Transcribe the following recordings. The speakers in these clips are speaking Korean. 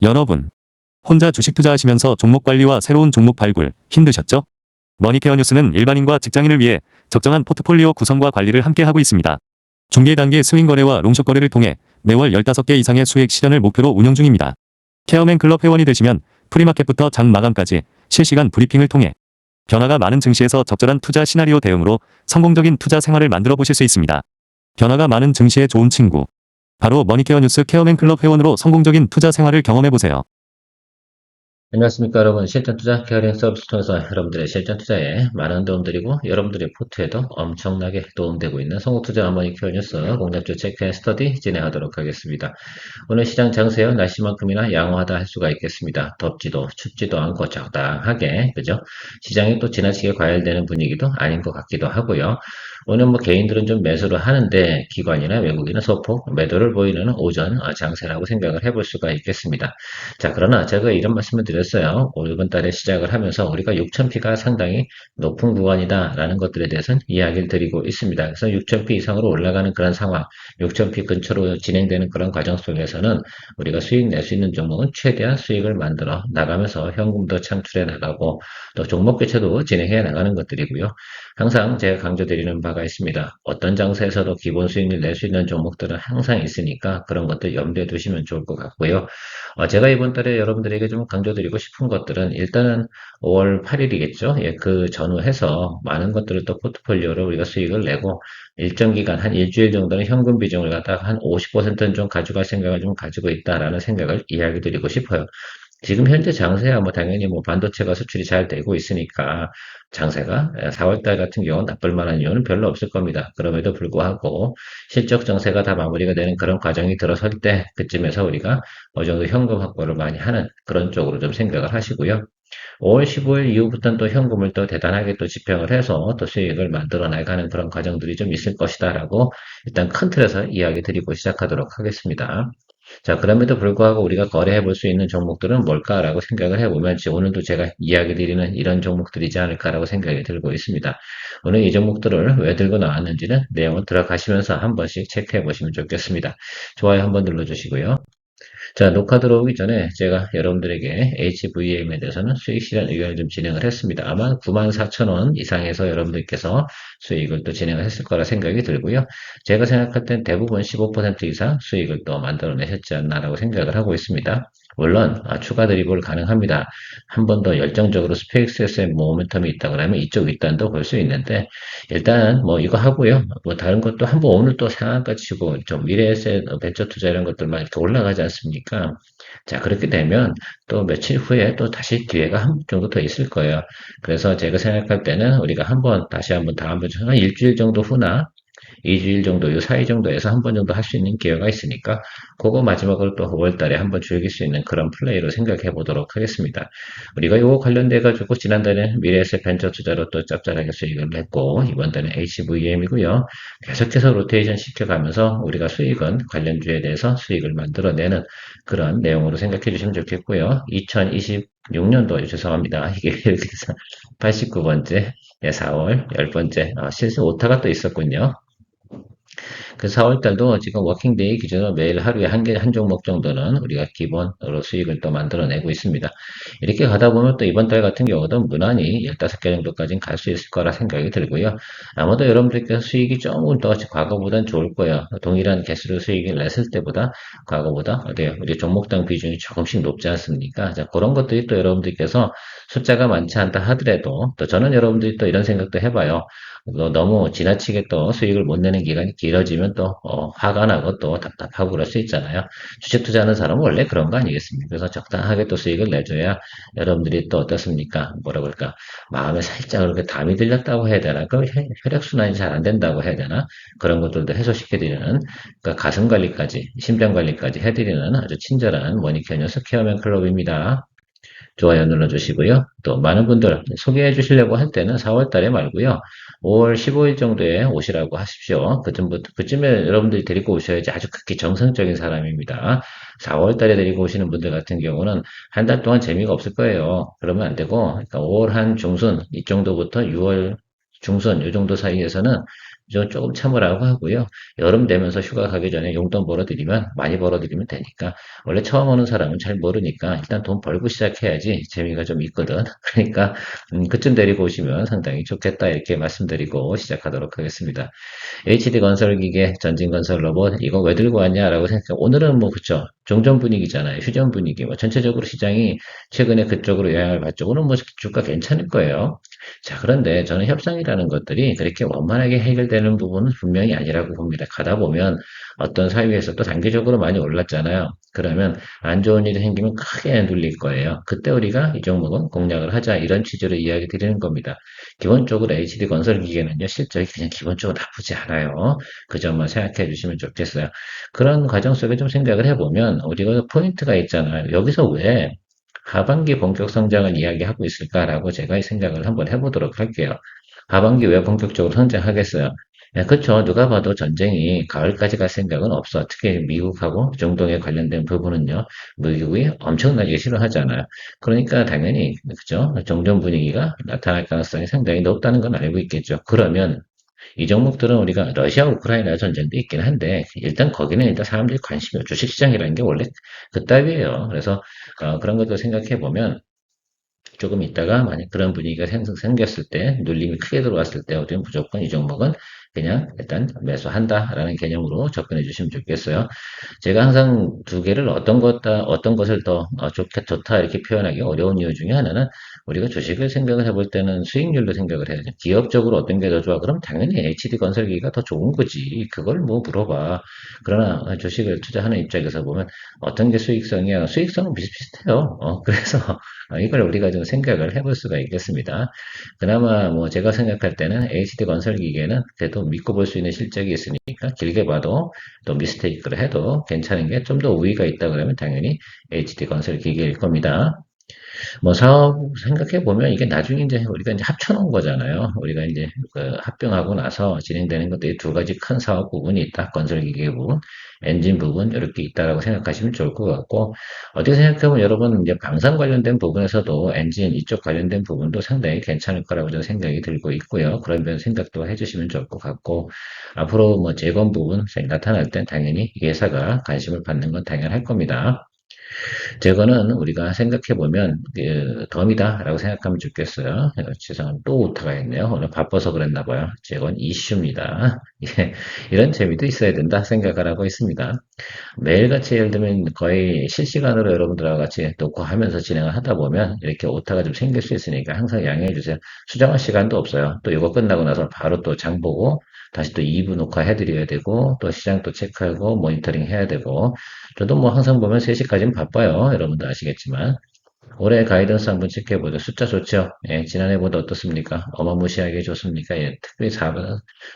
여러분, 혼자 주식 투자하시면서 종목 관리와 새로운 종목 발굴 힘드셨죠? 머니케어 뉴스는 일반인과 직장인을 위해 적정한 포트폴리오 구성과 관리를 함께 하고 있습니다. 중개 단계 스윙 거래와 롱숏 거래를 통해 매월 15개 이상의 수익 실현을 목표로 운영 중입니다. 케어맨 클럽 회원이 되시면 프리마켓부터 장 마감까지 실시간 브리핑을 통해 변화가 많은 증시에서 적절한 투자 시나리오 대응으로 성공적인 투자 생활을 만들어 보실 수 있습니다. 변화가 많은 증시의 좋은 친구. 바로 머니케어 뉴스 케어맨 클럽 회원으로 성공적인 투자 생활을 경험해 보세요. 안녕하십니까 여러분. 실전 투자 케어링 서비스 통해서 여러분들의 실전 투자에 많은 도움 드리고 여러분들의 포트에도 엄청나게 도움되고 있는 성공투자 어머니 케어 뉴스 공략주 체크 앤 스터디 진행하도록 하겠습니다. 오늘 시장 장세요. 날씨만큼이나 양호하다 할 수가 있겠습니다. 덥지도 춥지도 않고 적당하게, 그죠? 시장이 또 지나치게 과열되는 분위기도 아닌 것 같기도 하고요. 오늘 뭐 개인들은 좀 매수를 하는데 기관이나 외국인은 소폭 매도를 보이는 오전 장세라고 생각을 해볼 수가 있겠습니다. 자, 그러나 제가 이런 말씀을 드렸어요. 이번 달에 시작을 하면서 우리가 6,000피가 상당히 높은 구간이다라는 것들에 대해서는 이야기를 드리고 있습니다. 그래서 6,000피 이상으로 올라가는 그런 상황, 6,000피 근처로 진행되는 그런 과정 속에서는 우리가 수익 낼 수 있는 종목은 최대한 수익을 만들어 나가면서 현금도 창출해 나가고 또 종목 교체도 진행해 나가는 것들이고요. 항상 제가 강조드리는 바가 있습니다. 어떤 장세에서도 기본 수익을 낼 수 있는 종목들은 항상 있으니까 그런 것들 염두에 두시면 좋을 것 같고요. 제가 이번 달에 여러분들에게 좀 강조드리고 싶은 것들은 일단은 5월 8일이겠죠. 예, 그 전후해서 많은 것들을 또 포트폴리오로 우리가 수익을 내고 일정 기간 한 일주일 정도는 현금 비중을 갖다가 한 50%는 좀 가져갈 생각을 좀 가지고 있다라는 생각을 이야기 드리고 싶어요. 지금 현재 장세야 뭐 당연히 뭐 반도체가 수출이 잘 되고 있으니까 장세가 4월 달 같은 경우는 나쁠 만한 이유는 별로 없을 겁니다. 그럼에도 불구하고 실적 장세가 다 마무리가 되는 그런 과정이 들어설 때 그쯤에서 우리가 어느 정도 현금 확보를 많이 하는 그런 쪽으로 좀 생각을 하시고요. 5월 15일 이후부터는 또 현금을 또 대단하게 또 집행을 해서 또 수익을 만들어 나가는 그런 과정들이 좀 있을 것이다라고 일단 큰 틀에서 이야기 드리고 시작하도록 하겠습니다. 자, 그럼에도 불구하고 우리가 거래해 볼 수 있는 종목들은 뭘까라고 생각을 해보면 오늘도 제가 이야기 드리는 이런 종목들이지 않을까라고 생각이 들고 있습니다. 오늘 이 종목들을 왜 들고 나왔는지는 내용을 들어가시면서 한 번씩 체크해 보시면 좋겠습니다. 좋아요 한번 눌러주시고요. 자, 녹화 들어오기 전에 제가 여러분들에게 HVM에 대해서는 수익 실현 의견을 좀 진행을 했습니다. 아마 94,000원 이상에서 여러분들께서 수익을 또 진행을 했을 거라 생각이 들고요. 제가 생각할 땐 대부분 15% 이상 수익을 또 만들어내셨지 않나라고 생각을 하고 있습니다. 물론 추가 드리블 가능합니다. 한 번 더 열정적으로 스페이스X의 모멘텀이 있다 그러면 이쪽 윗단도 볼 수 있는데 일단 뭐 이거 하고요. 뭐 다른 것도 한번 오늘 또 상한가 치고 좀 미래에셋 벤처 투자 이런 것들만 이렇게 올라가지 않습니까? 자, 그렇게 되면 또 며칠 후에 또 다시 기회가 한 정도 더 있을 거예요. 그래서 제가 생각할 때는 우리가 한번 다시 한번 다음번 한 일주일 정도 후나 2주일 정도, 요 사이 정도에서 한 번 정도 할 수 있는 기회가 있으니까, 그거 마지막으로 또 5월 달에 한 번 즐길 수 있는 그런 플레이로 생각해 보도록 하겠습니다. 우리가 요거 관련돼가지고, 지난달에 미래에셋 벤처 투자로 또 짭짤하게 수익을 냈고, 이번 달에 HVM이고요. 계속해서 로테이션 시켜가면서 우리가 수익은 관련주에 대해서 수익을 만들어내는 그런 내용으로 생각해 주시면 좋겠고요. 2026년도, 죄송합니다. 이게 이렇게 해서 89번째, 4월 10번째, 실수 오타가 또 있었군요. 그 4월 달도 지금 워킹데이 기준으로 매일 하루에 한 종목 정도는 우리가 기본으로 수익을 또 만들어내고 있습니다. 이렇게 가다 보면 또 이번 달 같은 경우도 무난히 15개 정도까지는 갈 수 있을 거라 생각이 들고요. 아마도 여러분들께서 수익이 조금 더 과거보단 좋을 거예요. 동일한 개수로 수익을 냈을 때보다 과거보다 어때요? 우리 종목당 비중이 조금씩 높지 않습니까? 자, 그런 것들이 또 여러분들께서 숫자가 많지 않다 하더라도 또 저는 여러분들이 또 이런 생각도 해봐요. 너무 지나치게 또 수익을 못 내는 기간이 길어지면 또 화가 나고 또 답답하고 그럴 수 있잖아요. 주식 투자하는 사람은 원래 그런 거 아니겠습니까? 그래서 적당하게 또 수익을 내줘야 여러분들이 또 어떻습니까? 뭐라 그럴까? 마음에 살짝 그렇게 담이 들렸다고 해야 되나? 그 혈액순환이 잘 안 된다고 해야 되나? 그런 것들도 해소시켜드리는, 그러니까 가슴 관리까지, 심장 관리까지 해드리는 아주 친절한 머니케어 뉴스 케어맨 클럽입니다. 좋아요 눌러주시고요. 또 많은 분들 소개해 주시려고 할 때는 4월 달에 말고요. 5월 15일 정도에 오시라고 하십시오. 그쯤에 여러분들이 데리고 오셔야지 아주 극히 정상적인 사람입니다. 4월 달에 데리고 오시는 분들 같은 경우는 한 달 동안 재미가 없을 거예요. 그러면 안 되고, 그러니까 5월 한 중순, 이 정도부터 6월 중순 요 정도 사이에서는 조금 참으라고 하고요. 여름 되면서 휴가 가기 전에 용돈 벌어들이면 많이 벌어들이면 되니까 원래 처음 오는 사람은 잘 모르니까 일단 돈 벌고 시작해야지 재미가 좀 있거든. 그러니까 그쯤 데리고 오시면 상당히 좋겠다 이렇게 말씀드리고 시작하도록 하겠습니다. HD 건설 기계, 전진 건설 로봇, 이거 왜 들고 왔냐라고 생각해. 오늘은 뭐, 그쵸. 종전 분위기잖아요. 휴전 분위기. 뭐, 전체적으로 시장이 최근에 그쪽으로 영향을 받죠. 오늘 뭐, 주가 괜찮을 거예요. 자, 그런데 저는 협상이라는 것들이 그렇게 원만하게 해결되는 부분은 분명히 아니라고 봅니다. 가다 보면 어떤 사회에서 또 단계적으로 많이 올랐잖아요. 그러면 안 좋은 일이 생기면 크게 눌릴 거예요. 그때 우리가 이 종목은 공략을 하자. 이런 취지로 이야기 드리는 겁니다. 기본적으로 HD 건설 기계는요, 실적이 그냥 기본적으로 나쁘지 않아요. 그 점만 생각해 주시면 좋겠어요. 그런 과정 속에 좀 생각을 해보면, 우리가 포인트가 있잖아요. 여기서 왜 하반기 본격 성장을 이야기하고 있을까라고 제가 생각을 한번 해보도록 할게요. 하반기 왜 본격적으로 성장하겠어요? 네, 그쵸. 누가 봐도 전쟁이 가을까지 갈 생각은 없어. 특히 미국하고 중동에 관련된 부분은요. 미국이 엄청나게 싫어하잖아요. 그러니까 당연히 그죠. 정전 분위기가 나타날 가능성이 상당히 높다는 건 알고 있겠죠. 그러면 이 종목들은 우리가 러시아 우크라이나 전쟁도 있긴 한데 일단 거기는 일단 사람들이 관심이 주식시장이라는 게 원래 그따위예요. 그래서 그런 것도 생각해 보면 조금 있다가 만약 그런 분위기가 생겼을 때, 눌림이 크게 들어왔을 때, 우리는 무조건 이 종목은 그냥 일단 매수한다라는 개념으로 접근해 주시면 좋겠어요. 제가 항상 두 개를 어떤 것을 더 좋다 이렇게 표현하기 어려운 이유 중에 하나는 우리가 주식을 생각을 해볼 때는 수익률로 생각을 해야죠. 기업적으로 어떤 게 더 좋아? 그럼 당연히 HD 건설기가 더 좋은 거지. 그걸 뭐 물어봐. 그러나 주식을 투자하는 입장에서 보면 어떤 게 수익성이야? 수익성은 비슷비슷해요. 그래서 이걸 우리가 좀 생각을 해볼 수가 있겠습니다. 그나마 뭐 제가 생각할 때는 HD 건설기계는 그래도 믿고 볼 수 있는 실적이 있으니까 길게 봐도 또 미스테이크를 해도 괜찮은 게 좀 더 우위가 있다 그러면 당연히 HD 건설 기계일 겁니다. 뭐 사업 생각해 보면 이게 나중에 이제 우리가 이제 합쳐놓은 거잖아요. 우리가 이제 그 합병하고 나서 진행되는 것들이 두 가지 큰 사업 부분이 있다. 건설 기계 부분, 엔진 부분 이렇게 있다라고 생각하시면 좋을 것 같고 어떻게 생각하면 여러분 이제 방산 관련된 부분에서도 엔진 이쪽 관련된 부분도 상당히 괜찮을 거라고 저는 생각이 들고 있고요. 그런 면 생각도 해주시면 좋을 것 같고 앞으로 뭐 재건 부분 나타날 땐 당연히 이 회사가 관심을 받는 건 당연할 겁니다. 저거는 우리가 생각해보면 덤이다라고 생각하면 좋겠어요. 죄송합니다. 또 오타가 있네요. 오늘 바빠서 그랬나 봐요. 저건 이슈입니다. 예, 이런 재미도 있어야 된다 생각을 하고 있습니다. 매일같이 예를 들면 거의 실시간으로 여러분들과 같이 녹화하면서 진행을 하다 보면 이렇게 오타가 좀 생길 수 있으니까 항상 양해해 주세요. 수정할 시간도 없어요. 또 이거 끝나고 나서 바로 또 장 보고 다시 또 2부 녹화해 드려야 되고 또 시장 또 체크하고 모니터링 해야 되고 저도 뭐 항상 보면 3시까지는 바빠요. 여러분도 아시겠지만 올해 가이던스 한번 체크해보죠. 숫자 좋죠? 예, 지난해보다 어떻습니까? 어마무시하게 좋습니까? 예, 특별히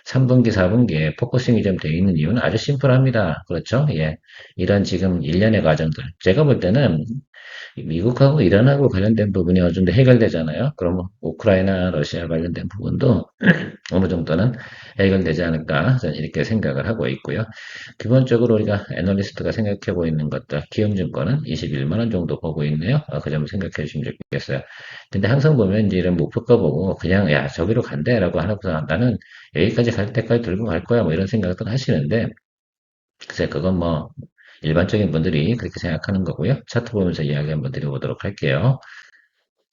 3분기, 4분기에 포커싱이 좀 돼 있는 이유는 아주 심플합니다. 그렇죠? 예, 이런 지금 일련의 과정들. 제가 볼 때는 미국하고 이란하고 관련된 부분이 어느 정도 해결되잖아요. 그러면 우크라이나, 러시아 관련된 부분도 어느 정도는 해결되지 않을까 저는 이렇게 생각을 하고 있고요. 기본적으로 우리가 애널리스트가 생각해 보이는 것들, 키움증권은 21만 원 정도 보고 있네요. 그 점을 생각해 주시면 좋겠어요. 근데 항상 보면 이제 이런 목표가 보고 그냥 야 저기로 간대라고 하고서 나는 여기까지 갈 때까지 들고 갈 거야 뭐 이런 생각들 하시는데 글쎄 그건 뭐 일반적인 분들이 그렇게 생각하는 거고요. 차트 보면서 이야기 한번 드려보도록 할게요.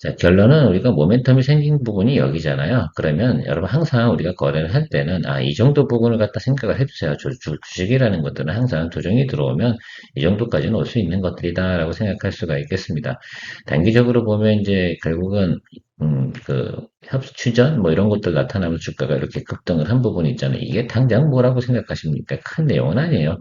자, 결론은 우리가 모멘텀이 생긴 부분이 여기잖아요. 그러면 여러분 항상 우리가 거래를 할 때는 이 정도 부분을 갖다 생각을 해주세요. 주식이라는 것들은 항상 조정이 들어오면 이 정도까지는 올 수 있는 것들이다라고 생각할 수가 있겠습니다. 단기적으로 보면 이제 결국은 추전 뭐 이런 것들 나타나면 주가가 이렇게 급등을 한 부분이 있잖아요. 이게 당장 뭐라고 생각하십니까? 큰 내용은 아니에요.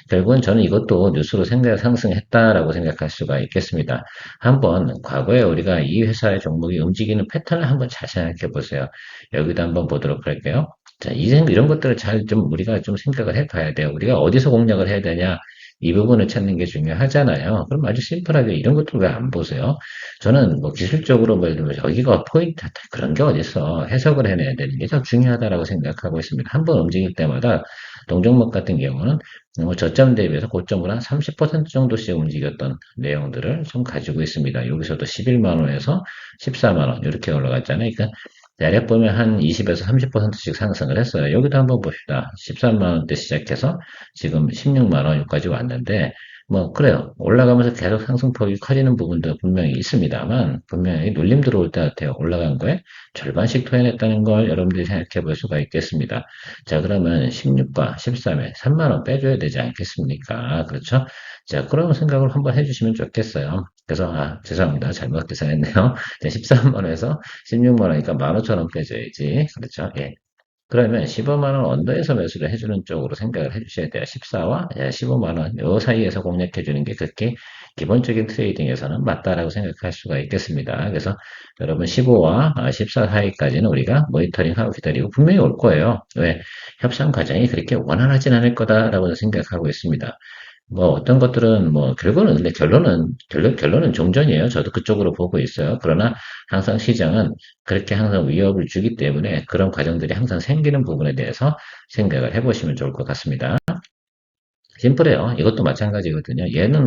결국은 저는 이것도 뉴스로 상승했다라고 생각할 수가 있겠습니다. 한번 과거에 우리가 이 회사의 종목이 움직이는 패턴을 한번 잘 생각해 보세요. 여기도 한번 보도록 할게요. 자, 이런 것들을 잘 좀 우리가 좀 생각을 해 봐야 돼요. 우리가 어디서 공략을 해야 되냐? 이 부분을 찾는 게 중요하잖아요. 그럼 아주 심플하게 이런 것들 왜 안 보세요? 저는 뭐 기술적으로 뭐 예를 들면 여기가 포인트 그런 게 어딨어. 해석을 해내야 되는 게 좀 중요하다라고 생각하고 있습니다. 한번 움직일 때마다 동종목 같은 경우는 뭐 저점 대비해서 고점을 한 30% 정도씩 움직였던 내용들을 좀 가지고 있습니다. 여기서도 11만 원에서 14만 원 이렇게 올라갔잖아요. 그러니까 대략 보면 한 20에서 30%씩 상승을 했어요. 여기도 한번 봅시다. 13만 원대 시작해서 지금 16만 원 여기까지 왔는데 뭐 그래요. 올라가면서 계속 상승폭이 커지는 부분도 분명히 있습니다만 분명히 눌림 들어올 때 같아요. 올라간 거에 절반씩 토해냈다는 걸 여러분들이 생각해 볼 수가 있겠습니다. 자, 그러면 16과 13에 3만 원 빼줘야 되지 않겠습니까? 그렇죠? 자, 그런 생각을 한번 해주시면 좋겠어요. 그래서 죄송합니다. 잘못 계산했네요. 13만 원에서 16만 원이니까 15,000원 빼줘야지. 그렇죠? 예. 그러면 15만 원 언더에서 매수를 해주는 쪽으로 생각을 해주셔야 돼요. 14와 15만 원, 요 사이에서 공략해주는 게 그렇게 기본적인 트레이딩에서는 맞다라고 생각할 수가 있겠습니다. 그래서 여러분 15와 14 사이까지는 우리가 모니터링하고 기다리고 분명히 올 거예요. 왜? 협상 과정이 그렇게 원활하진 않을 거다라고 생각하고 있습니다. 뭐 어떤 것들은 뭐 결국은 근데 결론은 종전이에요. 저도 그쪽으로 보고 있어요. 그러나 항상 시장은 그렇게 항상 위협을 주기 때문에 그런 과정들이 항상 생기는 부분에 대해서 생각을 해보시면 좋을 것 같습니다. 심플해요. 이것도 마찬가지거든요. 얘는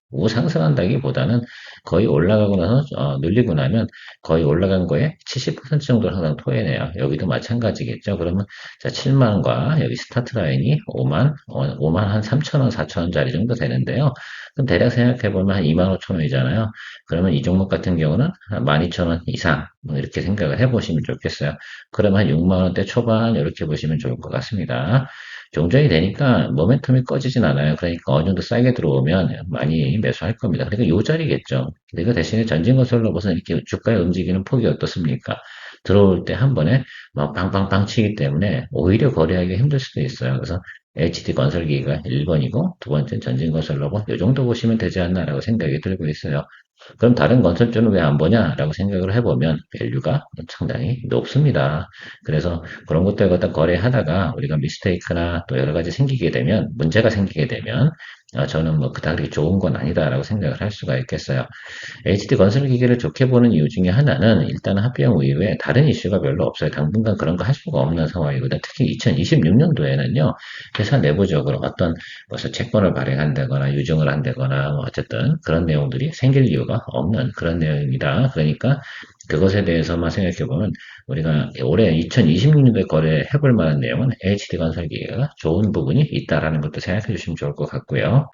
우상승한다기보다는 거의 올라가고 나서 눌리고 나면 거의 올라간 거에 70% 정도를 항상 토해내요. 여기도 마찬가지겠죠. 그러면 자 7만과 여기 스타트 라인이 5만 한 3천원, 4천원짜리 정도 되는데요. 그럼 대략 생각해보면 한 2만 5천원이잖아요. 그러면 이 종목 같은 경우는 한 12,000원 이상 뭐 이렇게 생각을 해보시면 좋겠어요. 그러면 한 6만 원대 초반 이렇게 보시면 좋을 것 같습니다. 종전이 되니까 모멘텀이 꺼지진 않아요. 그러니까 어느 정도 싸게 들어오면 많이 매수할 겁니다. 그러니까 요 자리겠죠. 근데 그 대신에 전진건설로봇은 이렇게 주가에 움직이는 폭이 어떻습니까? 들어올 때 한 번에 막 빵빵빵 치기 때문에 오히려 거래하기 힘들 수도 있어요. 그래서 HD 건설기가 1번이고 두 번째는 전진건설로봇 요 정도 보시면 되지 않나라고 생각이 들고 있어요. 그럼 다른 건설주는 왜 안 보냐라고 생각을 해보면 밸류가 상당히 높습니다. 그래서 그런 것들 갖다 거래하다가 우리가 미스테이크나 또 여러 가지 생기게 되면 문제가 생기게 되면 저는 뭐 그닥 그렇게 좋은 건 아니다라고 생각을 할 수가 있겠어요. HD 건설 기계를 좋게 보는 이유 중에 하나는 일단 합병 이후에 다른 이슈가 별로 없어요. 당분간 그런 거 할 수가 없는 상황이거든요. 특히 2026년도에는요. 회사 내부적으로 어떤 무슨 채권을 발행한다거나 유증을 한다거나 뭐 어쨌든 그런 내용들이 생길 이유가 없는 그런 내용입니다. 그러니까 그것에 대해서만 생각해보면 우리가 올해 2026년도에 거래해볼 만한 내용은 HD 건설 기계가 좋은 부분이 있다라는 것도 생각해 주시면 좋을 것 같고요.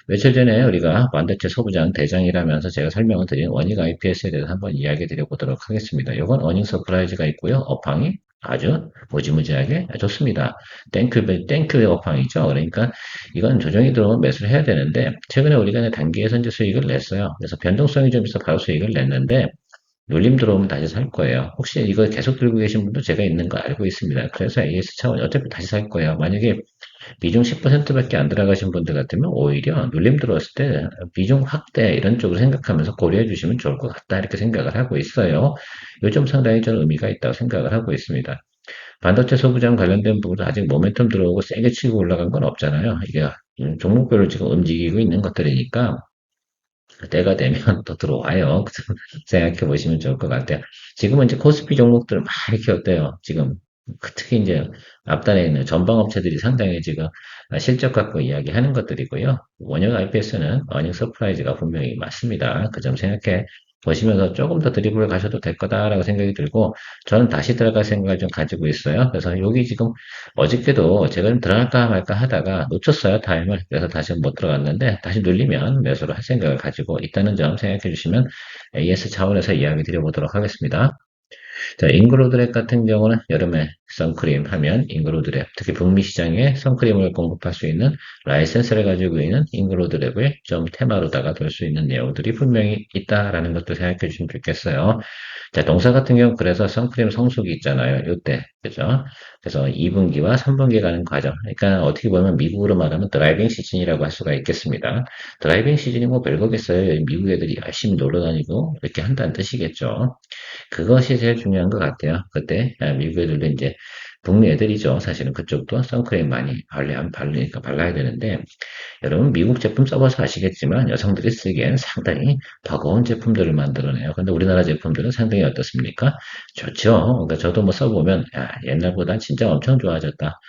며칠 전에 우리가 반도체 소부장 대장이라면서 제가 설명을 드린 원익 IPS에 대해서 한번 이야기 드려보도록 하겠습니다. 이건 어닝 서프라이즈가 있고요. 업황이 아주 무지무지하게 좋습니다. 땡큐의 업황이죠. 그러니까 이건 조정이 들어오면 매수를 해야 되는데 최근에 우리가 단기에서 이제 수익을 냈어요. 그래서 변동성이 좀 있어 바로 수익을 냈는데 눌림 들어오면 다시 살 거예요. 혹시 이거 계속 들고 계신 분도 제가 있는 거 알고 있습니다. 그래서 AS 차원 어차피 다시 살 거예요. 만약에 비중 10%밖에 안 들어가신 분들 같으면 오히려 눌림 들어왔을 때 비중 확대 이런 쪽으로 생각하면서 고려해 주시면 좋을 것 같다 이렇게 생각을 하고 있어요. 요즘 상당히 저는 의미가 있다고 생각을 하고 있습니다. 반도체 소부장 관련된 부분도 아직 모멘텀 들어오고 세게 치고 올라간 건 없잖아요. 이게 종목별로 지금 움직이고 있는 것들이니까 때가 되면 또 들어와요. 생각해 보시면 좋을 것 같아요. 지금은 이제 코스피 종목들 막 이렇게 어때요? 지금 특히 이제 앞단에 있는 전방업체들이 상당히 지금 실적 갖고 이야기하는 것들이고요. 원형 IPS는 어닝 서프라이즈가 분명히 맞습니다. 그 점 생각해 보시면서 조금 더 드리블 가셔도 될 거다라고 생각이 들고 저는 다시 들어갈 생각을 좀 가지고 있어요. 그래서 여기 지금 어저께도 제가 좀 들어갈까 말까 하다가 놓쳤어요, 타임을. 그래서 다시 못 들어갔는데 다시 눌리면 매수를 할 생각을 가지고 있다는 점 생각해 주시면 AS 차원에서 이야기 드려보도록 하겠습니다. 자, 잉그로드랩 같은 경우는 여름에 선크림 하면 잉그로드랩, 특히 북미 시장에 선크림을 공급할 수 있는 라이센스를 가지고 있는 잉그로드랩을 좀 테마로다가 둘 수 있는 내용들이 분명히 있다라는 것도 생각해 주시면 좋겠어요. 자, 동사 같은 경우 그래서 선크림 성수기 있잖아요. 요때. 그죠? 그래서 2분기와 3분기 가는 과정. 그러니까 어떻게 보면 미국으로 말하면 드라이빙 시즌이라고 할 수가 있겠습니다. 드라이빙 시즌이 뭐 별거겠어요. 미국 애들이 열심히 놀러 다니고 이렇게 한다는 뜻이겠죠. 그것이 제일 중요한 것 같아요. 그때 미국 애들도 이제 북미 애들이죠. 사실은 그쪽도 선크림 많이 바르니까 발라야 되는데, 여러분 미국 제품 써봐서 아시겠지만 여성들이 쓰기엔 상당히 버거운 제품들을 만들어내요. 근데 우리나라 제품들은 상당히 어떻습니까? 좋죠. 그러니까 저도 뭐 써보면 야, 옛날보단 진짜 엄청 좋아졌다.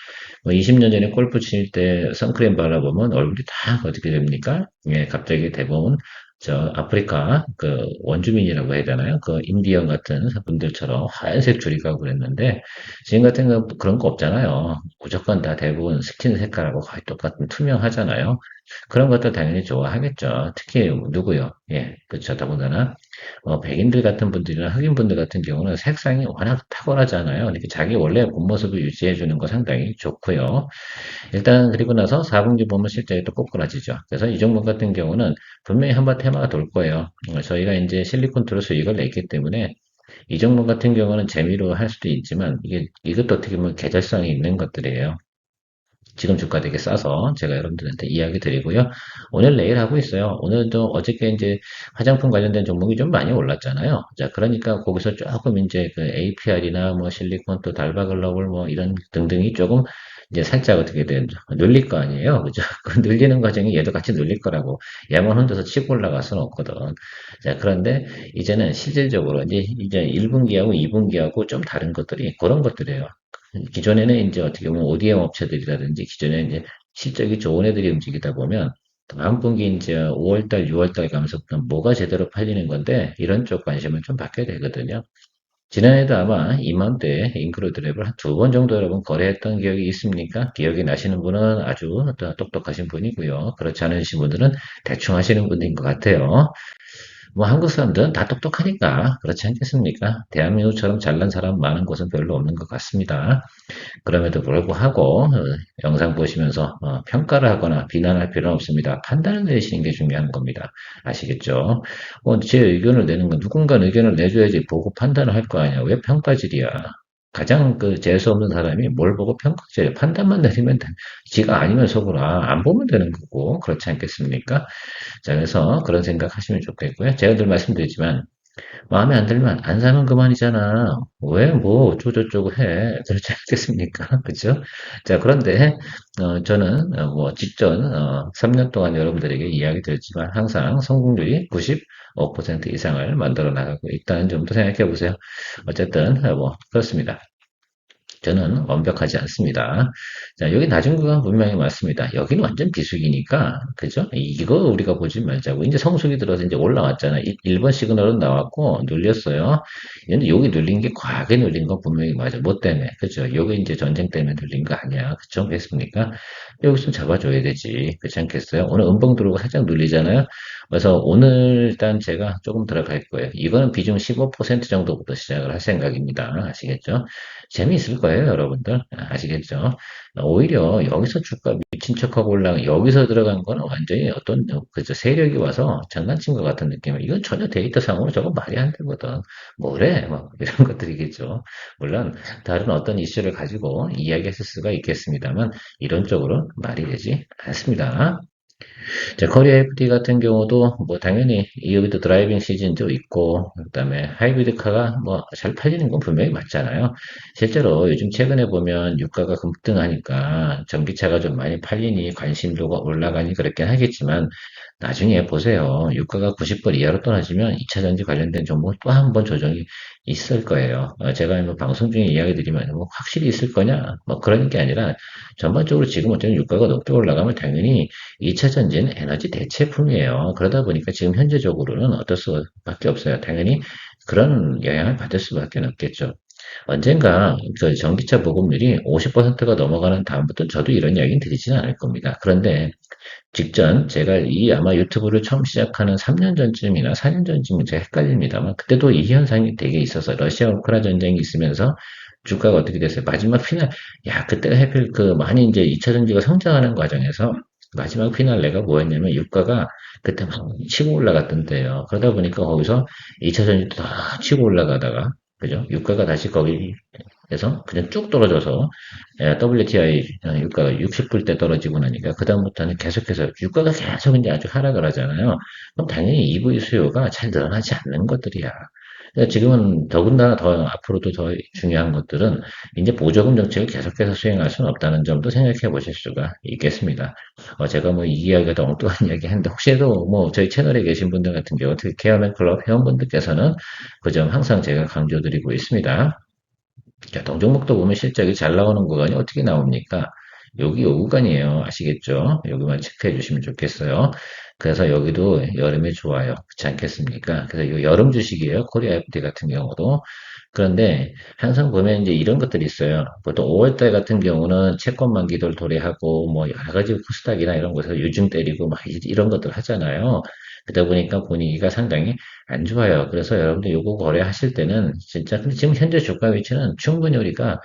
뭐 20년 전에 골프 칠 때 선크림 발라보면 얼굴이 다 어떻게 됩니까? 예, 갑자기 대부분 저 아프리카 그 원주민이라고 해야 되나요? 그 인디언 같은 분들처럼 하얀색 줄이 가고 그랬는데 지금 같은 경우 그런 거 없잖아요. 무조건 다 대부분 스킨 색깔하고 거의 똑같은 투명하잖아요. 그런 것도 당연히 좋아하겠죠. 특히 누구요? 예, 그렇죠. 더군다나 백인들 같은 분들이나 흑인분들 같은 경우는 색상이 워낙 탁월하잖아요. 이렇게 자기 원래 본 모습을 유지해 주는 거 상당히 좋고요. 일단 그리고 나서 4분기 보면 실적이 또 꼬꾸라지죠. 그래서 이 종목 같은 경우는 분명히 한번 테마가 돌 거예요. 저희가 이제 실리콘 투로 수익을 냈기 때문에 이 종목 같은 경우는 재미로 할 수도 있지만 이것도 어떻게 보면 계절성이 있는 것들이에요. 지금 주가 되게 싸서 제가 여러분들한테 이야기 드리고요. 오늘 내일 하고 있어요. 오늘도 어저께 이제 화장품 관련된 종목이 좀 많이 올랐잖아요. 자, 그러니까 거기서 조금 이제 그 APR이나 뭐 실리콘 또 달바글로벌 뭐 이런 등등이 조금 이제 살짝 어떻게 된 눌릴 거 아니에요. 그죠? 그 눌리는 과정이 얘도 같이 눌릴 거라고 얘만 혼자서 치고 올라갈 수는 없거든. 자, 그런데 이제는 실질적으로 이제 1분기하고 2분기하고 좀 다른 것들이 그런 것들이에요. 기존에는 이제 어떻게 보면 ODM 업체들이라든지 기존에 이제 실적이 좋은 애들이 움직이다 보면 다음 분기 이제 5월달, 6월달 가면서부터 뭐가 제대로 팔리는 건데 이런 쪽 관심을 좀 받게 되거든요. 지난해도 아마 이맘때 인크루드랩을 한 두 번 정도 여러분 거래했던 기억이 있습니까? 기억이 나시는 분은 아주 똑똑하신 분이고요. 그렇지 않으신 분들은 대충 하시는 분인 것 같아요. 뭐 한국 사람들은 다 똑똑하니까 그렇지 않겠습니까? 대한민국처럼 잘난 사람 많은 곳은 별로 없는 것 같습니다. 그럼에도 불구하고 영상 보시면서 평가를 하거나 비난할 필요는 없습니다. 판단을 내리시는 게 중요한 겁니다. 아시겠죠? 제 의견을 내는 건 누군가 의견을 내줘야지 보고 판단을 할 거 아니야. 왜 평가질이야? 가장 그 재수 없는 사람이 뭘 보고 평가질이야. 판단만 내리면 돼. 지가 아니면 속으로 안 보면 되는 거고 그렇지 않겠습니까? 자, 그래서 그런 생각 하시면 좋겠고요. 제가 늘 말씀드리지만 마음에 안 들면 안 사면 그만이잖아. 왜 뭐 어쩌고저쩌고 해. 그렇지 않겠습니까? 그죠? 자, 그런데 저는 뭐 직전 3년 동안 여러분들에게 이야기 드렸지만 항상 성공률이 95% 이상을 만들어 나가고 있다는 점도 생각해 보세요. 어쨌든 뭐 그렇습니다. 저는 완벽하지 않습니다. 자, 여기 낮은 구간 분명히 맞습니다. 여기는 완전 비수기니까, 그죠? 이거 우리가 보지 말자고. 이제 성수기 들어서 이제 올라왔잖아. 1번 시그널은 나왔고, 눌렸어요. 근데 여기 눌린 게 과하게 눌린 건 분명히 맞아. 뭐 때문에? 그죠? 여기 이제 전쟁 때문에 눌린 거 아니야. 그쵸? 그랬습니까? 여기서 잡아줘야 되지. 그렇지 않겠어요? 오늘 음봉 들어오고 살짝 눌리잖아요. 그래서 오늘 일단 제가 조금 들어갈 거예요. 이거는 비중 15% 정도부터 시작을 할 생각입니다. 아시겠죠? 재미있을 거예요, 여러분들. 아시겠죠? 오히려 여기서 주가 미친 척하고 올라가, 여기서 들어간 거는 완전히 어떤, 그죠, 세력이 와서 장난친 것 같은 느낌이에요. 이건 전혀 데이터상으로 저거 말이 안 되거든. 뭐래? 막 이런 것들이겠죠. 물론, 다른 어떤 이슈를 가지고 이야기했을 수가 있겠습니다만, 이론적으로 말이 되지 않습니다. 자, 코리아 FT 같은 경우도 뭐 당연히 여기도 드라이빙 시즌도 있고 그다음에 하이브리드 카가 뭐 잘 팔리는 건 분명히 맞잖아요. 실제로 요즘 최근에 보면 유가가 급등하니까 전기차가 좀 많이 팔리니 관심도가 올라가니 그렇긴 하겠지만 나중에 보세요. 유가가 90불 이하로 떨어지면 2차 전지 관련된 종목 또 한 번 조정이 있을 거예요. 제가 뭐 방송 중에 이야기 드리면 뭐 확실히 있을 거냐? 뭐 그런 게 아니라 전반적으로 지금 어쨌든 유가가 높게 올라가면 당연히 2차 전지는 에너지 대체품이에요. 그러다 보니까 지금 현재적으로는 어쩔 수밖에 없어요. 당연히 그런 영향을 받을 수밖에 없겠죠. 언젠가 그 전기차 보급률이 50%가 넘어가는 다음부터 저도 이런 이야기는 드리지는 않을 겁니다. 그런데 직전 제가 이 아마 유튜브를 처음 시작하는 3년 전쯤이나 4년 전쯤은 제가 헷갈립니다만 그때도 이 현상이 되게 있어서 러시아 우크라 전쟁이 있으면서 주가가 어떻게 됐어요? 마지막 피날 그때가 하필 그 많이 이제 2차 전지가 성장하는 과정에서 마지막 피날레가 뭐였냐면 유가가 그때 막 치고 올라갔던 때예요. 그러다 보니까 거기서 2차 전지도 다 치고 올라가다가 그죠? 유가가 다시 거기에서 그냥 쭉 떨어져서 WTI 유가가 60불대 떨어지고 나니까 그다음부터는 계속해서 유가가 계속 이제 아주 하락을 하잖아요. 그럼 당연히 EV 수요가 잘 늘어나지 않는 것들이야. 지금은 더군다나 더 앞으로도 더 중요한 것들은 이제 보조금 정책을 계속해서 수행할 수는 없다는 점도 생각해 보실 수가 있겠습니다. 제가 뭐 이 이야기가 더 엉뚱한 이야기 했는데 혹시라도 뭐 저희 채널에 계신 분들 같은 경우 특히 케어맨 클럽 회원분들께서는 그 점 항상 제가 강조드리고 있습니다. 자, 동종목도 보면 실적이 잘 나오는 구간이 어떻게 나옵니까? 여기 요 구간이에요. 아시겠죠? 여기만 체크해 주시면 좋겠어요. 그래서 여기도 여름에 좋아요. 그렇지 않겠습니까? 그래서 이 여름 주식이에요. 코리아 FD 같은 경우도. 그런데 항상 보면 이제 이런 것들이 있어요. 보통 5월달 같은 경우는 채권 만기를 도래하고 뭐 여러 가지 코스닥이나 이런 곳에서 유증 때리고 막 이런 것들 하잖아요. 그러다 보니까 분위기가 상당히 안 좋아요. 그래서 여러분들 요거 거래하실 때는 진짜 근데 지금 현재 주가 위치는 충분히 우리가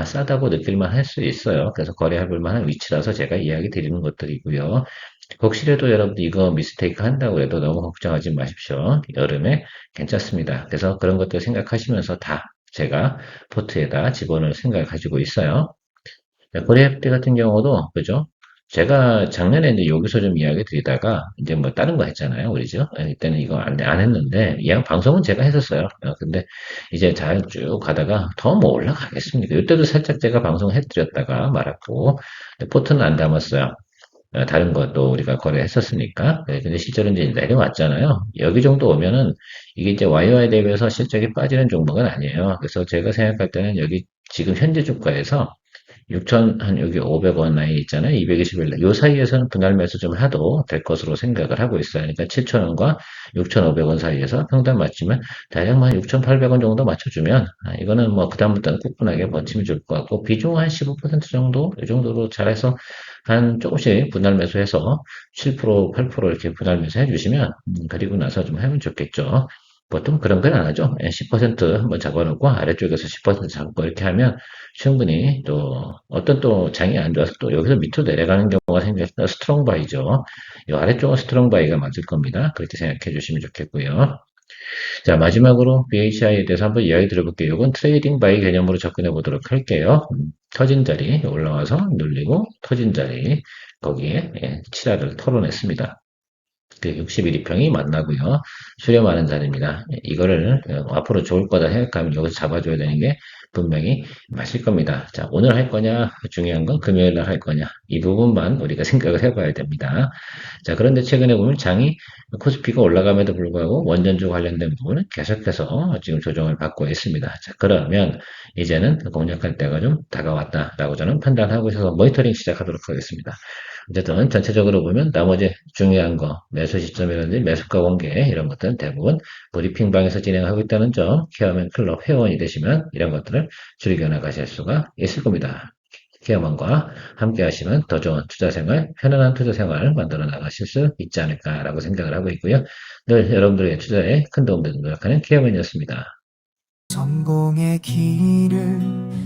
싸다고 느낄만 할 수 있어요. 그래서 거래해 볼 만한 위치라서 제가 이야기 드리는 것들이고요. 혹시라도 여러분들 이거 미스테이크 한다고 해도 너무 걱정하지 마십시오. 여름에 괜찮습니다. 그래서 그런 것들 생각하시면서 다 제가 포트에다 집어넣을 생각을 가지고 있어요. 코리아 때 같은 경우도 그죠? 제가 작년에 이제 여기서 좀 이야기 드리다가 이제 뭐 다른 거 했잖아요, 우리죠? 이때는 이거 안 했는데 이왕 방송은 제가 했었어요. 근데 이제 잘 쭉 가다가 더 뭐 올라가겠습니까? 이때도 살짝 제가 방송을 해드렸다가 말았고 포트는 안 담았어요. 다른 것도 우리가 거래했었으니까. 네, 근데 실제로 이제 내려왔잖아요. 여기 정도 오면은 이게 이제 YY 대비해서 실적이 빠지는 종목은 아니에요. 그래서 제가 생각할 때는 여기 지금 현재 주가에서 6천, 한 여기 500원 라인 있잖아요. 221원. 요 사이에서는 분할 매수 좀 해도 될 것으로 생각을 하고 있어요. 그러니까 7,000원과 6,500원 사이에서 평단 맞추면 대략 한 6,800원 정도 맞춰주면 이거는 뭐 그다음부터는 꿋꿋하게 버티면 좋을 것 같고 비중 한 15% 정도 이 정도로 잘해서 한 조금씩 분할 매수해서 7%, 8% 이렇게 분할 매수 해주시면 그리고 나서 좀 하면 좋겠죠. 보통 그런 건 안 하죠. 10% 한번 잡아놓고 아래쪽에서 10% 잡고 이렇게 하면 충분히 또 어떤 또 장이 안 좋아서 또 여기서 밑으로 내려가는 경우가 생겼다 스트롱 바이죠. 이 아래쪽은 스트롱 바이가 맞을 겁니다. 그렇게 생각해 주시면 좋겠고요. 자, 마지막으로 BHI에 대해서 한번 이야기 들어볼게요. 이건 트레이딩 바이 개념으로 접근해 보도록 할게요. 터진 자리 올라와서 눌리고 터진 자리 거기에 7화를 털어냈습니다. 그 61이평이 만나고요. 수렴하는 자리입니다. 이거를 앞으로 좋을 거다 생각하면 여기서 잡아줘야 되는 게 분명히 맞을 겁니다. 자, 오늘 할 거냐, 중요한 건 금요일 날 할 거냐, 이 부분만 우리가 생각을 해봐야 됩니다. 자, 그런데 최근에 보면 장이 코스피가 올라감에도 불구하고 원전주 관련된 부분은 계속해서 지금 조정을 받고 있습니다. 자, 그러면 이제는 공략할 때가 좀 다가왔다라고 저는 판단하고 있어서 모니터링 시작하도록 하겠습니다. 어쨌든 전체적으로 보면 나머지 중요한 거, 매수 시점이라든지 매수가 공개 이런 것들은 대부분 브리핑방에서 진행하고 있다는 점, 케어맨 클럽 회원이 되시면 이런 것들을 즐겨 나가실 수가 있을 겁니다. 케어맨과 함께 하시면 더 좋은 투자 생활, 편안한 투자 생활을 만들어 나가실 수 있지 않을까라고 생각을 하고 있고요. 늘 여러분들의 투자에 큰 도움 되도록 노력하는 케어맨이었습니다. 성공의 길을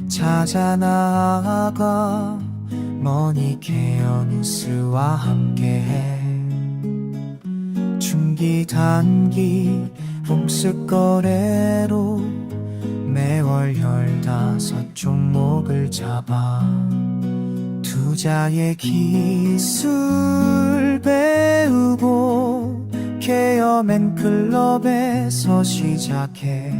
찾아 나아가 머니케어 뉴스와 함께해 중기 단기 복습 거래로 매월 15종목을 잡아 투자의 기술 배우고 케어맨 클럽에서 시작해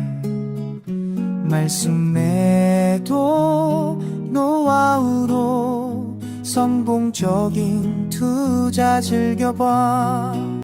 말씀에도 노하우로 성공적인 투자 즐겨봐.